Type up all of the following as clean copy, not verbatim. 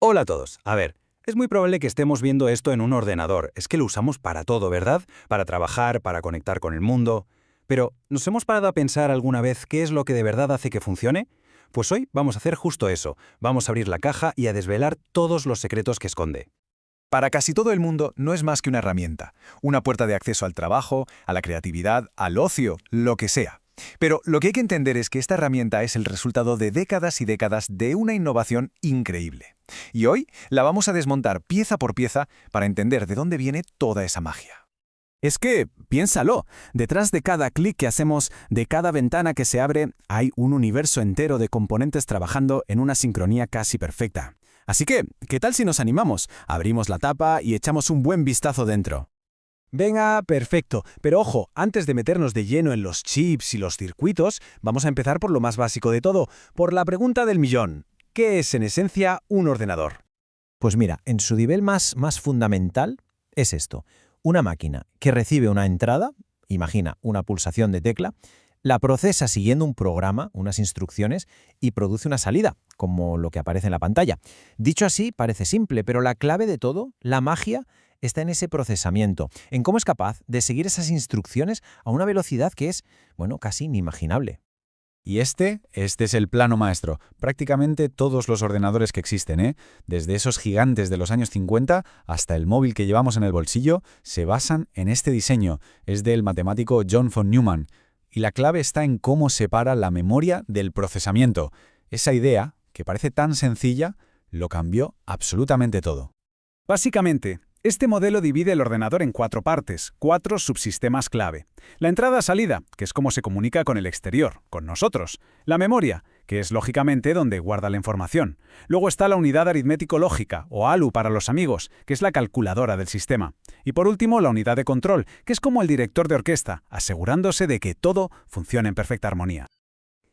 Hola a todos. A ver, es muy probable que estemos viendo esto en un ordenador. Es que lo usamos para todo, ¿verdad? Para trabajar, para conectar con el mundo. Pero, ¿nos hemos parado a pensar alguna vez qué es lo que de verdad hace que funcione? Pues hoy vamos a hacer justo eso. Vamos a abrir la caja y a desvelar todos los secretos que esconde. Para casi todo el mundo no es más que una herramienta, una puerta de acceso al trabajo, a la creatividad, al ocio, lo que sea. Pero lo que hay que entender es que esta herramienta es el resultado de décadas y décadas de una innovación increíble. Y hoy la vamos a desmontar pieza por pieza para entender de dónde viene toda esa magia. Es que, piénsalo, detrás de cada clic que hacemos, de cada ventana que se abre, hay un universo entero de componentes trabajando en una sincronía casi perfecta. Así que, ¿qué tal si nos animamos? Abrimos la tapa y echamos un buen vistazo dentro. Venga, perfecto. Pero ojo, antes de meternos de lleno en los chips y los circuitos, vamos a empezar por lo más básico de todo, por la pregunta del millón. ¿Qué es en esencia un ordenador? Pues mira, en su nivel más fundamental es esto. Una máquina que recibe una entrada, imagina una pulsación de tecla, la procesa siguiendo un programa, unas instrucciones, y produce una salida, como lo que aparece en la pantalla. Dicho así, parece simple, pero la clave de todo, la magia, está en ese procesamiento, en cómo es capaz de seguir esas instrucciones a una velocidad que es, bueno, casi inimaginable. Y este es el plano maestro. Prácticamente todos los ordenadores que existen, desde esos gigantes de los años 50 hasta el móvil que llevamos en el bolsillo, se basan en este diseño. Es del matemático John von Neumann. Y la clave está en cómo separa la memoria del procesamiento. Esa idea, que parece tan sencilla, lo cambió absolutamente todo. Básicamente, este modelo divide el ordenador en 4 partes, 4 subsistemas clave. La entrada-salida, que es cómo se comunica con el exterior, con nosotros. La memoria, que es lógicamente donde guarda la información. Luego está la unidad aritmético-lógica, o ALU para los amigos, que es la calculadora del sistema. Y por último, la unidad de control, que es como el director de orquesta, asegurándose de que todo funcione en perfecta armonía.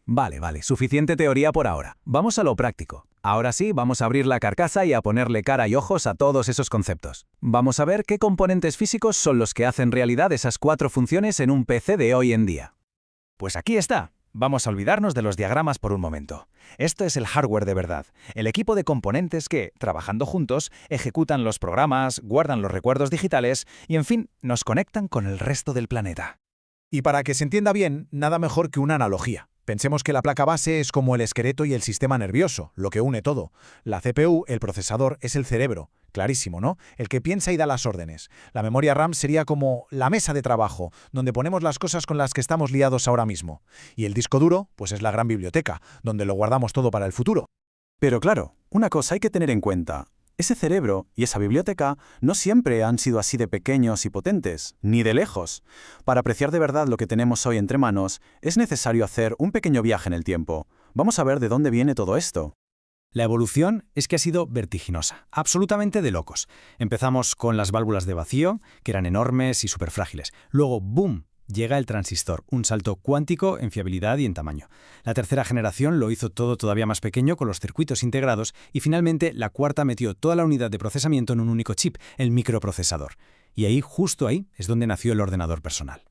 Vale, suficiente teoría por ahora. Vamos a lo práctico. Ahora sí, vamos a abrir la carcasa y a ponerle cara y ojos a todos esos conceptos. Vamos a ver qué componentes físicos son los que hacen realidad esas 4 funciones en un PC de hoy en día. Pues aquí está. Vamos a olvidarnos de los diagramas por un momento. Esto es el hardware de verdad, el equipo de componentes que, trabajando juntos, ejecutan los programas, guardan los recuerdos digitales y, en fin, nos conectan con el resto del planeta. Y para que se entienda bien, nada mejor que una analogía. Pensemos que la placa base es como el esqueleto y el sistema nervioso, lo que une todo. La CPU, el procesador, es el cerebro. Clarísimo, ¿no? El que piensa y da las órdenes. La memoria RAM sería como la mesa de trabajo, donde ponemos las cosas con las que estamos liados ahora mismo. Y el disco duro, pues es la gran biblioteca, donde lo guardamos todo para el futuro. Pero claro, una cosa hay que tener en cuenta. Ese cerebro y esa biblioteca no siempre han sido así de pequeños y potentes, ni de lejos. Para apreciar de verdad lo que tenemos hoy entre manos, es necesario hacer un pequeño viaje en el tiempo. Vamos a ver de dónde viene todo esto. La evolución es que ha sido vertiginosa, absolutamente de locos. Empezamos con las válvulas de vacío, que eran enormes y súper frágiles. Luego, ¡boom!, llega el transistor, un salto cuántico en fiabilidad y en tamaño. La tercera generación lo hizo todo todavía más pequeño con los circuitos integrados y finalmente la cuarta metió toda la unidad de procesamiento en un único chip, el microprocesador. Y ahí, justo ahí, es donde nació el ordenador personal.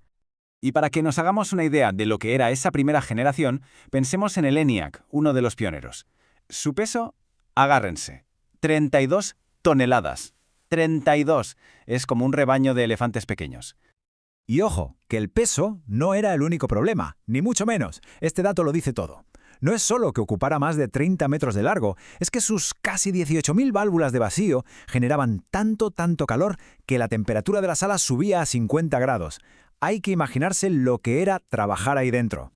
Y para que nos hagamos una idea de lo que era esa primera generación, pensemos en el ENIAC, uno de los pioneros. Su peso, agárrense, 32 toneladas. 32. Es como un rebaño de elefantes pequeños. Y ojo, que el peso no era el único problema, ni mucho menos. Este dato lo dice todo. No es solo que ocupara más de 30 metros de largo, es que sus casi 18.000 válvulas de vacío generaban tanto calor que la temperatura de la sala subía a 50 grados. Hay que imaginarse lo que era trabajar ahí dentro.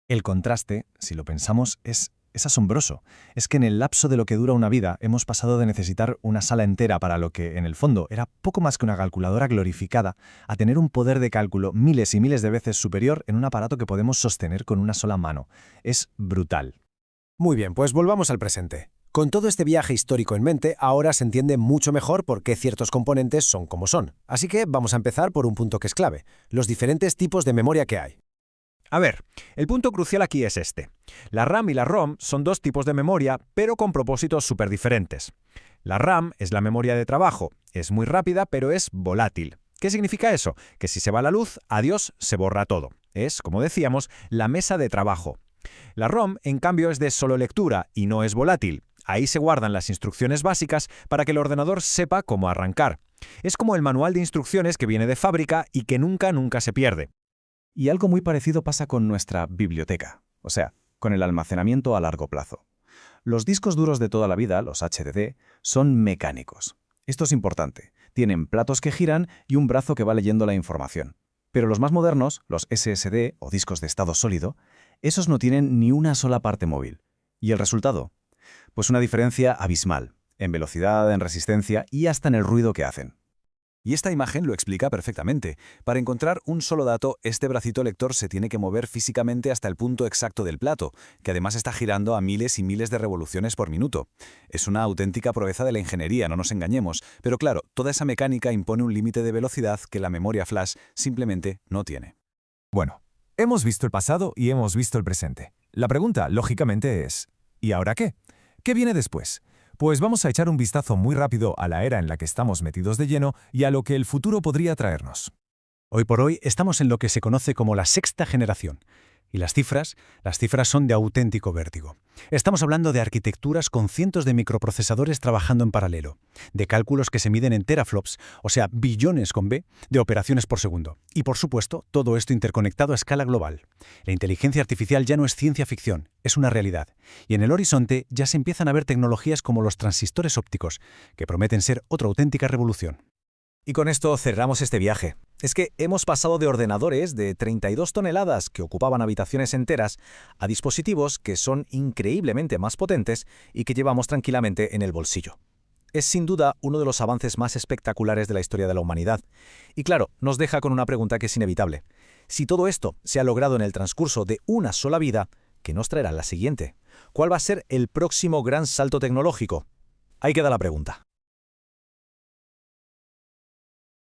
El contraste, si lo pensamos, es asombroso. Es que en el lapso de lo que dura una vida hemos pasado de necesitar una sala entera para lo que, en el fondo, era poco más que una calculadora glorificada, a tener un poder de cálculo miles y miles de veces superior en un aparato que podemos sostener con una sola mano. Es brutal. Muy bien, pues volvamos al presente. Con todo este viaje histórico en mente, ahora se entiende mucho mejor por qué ciertos componentes son como son. Así que vamos a empezar por un punto que es clave, los diferentes tipos de memoria que hay. A ver, el punto crucial aquí es este. La RAM y la ROM son 2 tipos de memoria, pero con propósitos súper diferentes. La RAM es la memoria de trabajo, es muy rápida, pero es volátil. ¿Qué significa eso? Que si se va la luz, adiós, se borra todo. Es, como decíamos, la mesa de trabajo. La ROM, en cambio, es de solo lectura y no es volátil. Ahí se guardan las instrucciones básicas para que el ordenador sepa cómo arrancar. Es como el manual de instrucciones que viene de fábrica y que nunca se pierde. Y algo muy parecido pasa con nuestra biblioteca, o sea, con el almacenamiento a largo plazo. Los discos duros de toda la vida, los HDD, son mecánicos. Esto es importante. Tienen platos que giran y un brazo que va leyendo la información. Pero los más modernos, los SSD o discos de estado sólido, esos no tienen ni una sola parte móvil. ¿Y el resultado? Pues una diferencia abismal, en velocidad, en resistencia y hasta en el ruido que hacen. Y esta imagen lo explica perfectamente. Para encontrar un solo dato, este bracito lector se tiene que mover físicamente hasta el punto exacto del plato, que además está girando a miles y miles de revoluciones por minuto. Es una auténtica proeza de la ingeniería, no nos engañemos, pero claro, toda esa mecánica impone un límite de velocidad que la memoria flash simplemente no tiene. Bueno, hemos visto el pasado y hemos visto el presente. La pregunta, lógicamente, es ¿y ahora qué? ¿Qué viene después? Pues vamos a echar un vistazo muy rápido a la era en la que estamos metidos de lleno y a lo que el futuro podría traernos. Hoy por hoy estamos en lo que se conoce como la sexta generación. Y las cifras son de auténtico vértigo. Estamos hablando de arquitecturas con cientos de microprocesadores trabajando en paralelo, de cálculos que se miden en teraflops, o sea, billones con B, de operaciones por segundo. Y por supuesto, todo esto interconectado a escala global. La inteligencia artificial ya no es ciencia ficción, es una realidad. Y en el horizonte ya se empiezan a ver tecnologías como los transistores ópticos, que prometen ser otra auténtica revolución. Y con esto cerramos este viaje. Es que hemos pasado de ordenadores de 32 toneladas que ocupaban habitaciones enteras a dispositivos que son increíblemente más potentes y que llevamos tranquilamente en el bolsillo. Es sin duda uno de los avances más espectaculares de la historia de la humanidad. Y claro, nos deja con una pregunta que es inevitable. Si todo esto se ha logrado en el transcurso de una sola vida, ¿qué nos traerá la siguiente? ¿Cuál va a ser el próximo gran salto tecnológico? Ahí queda la pregunta.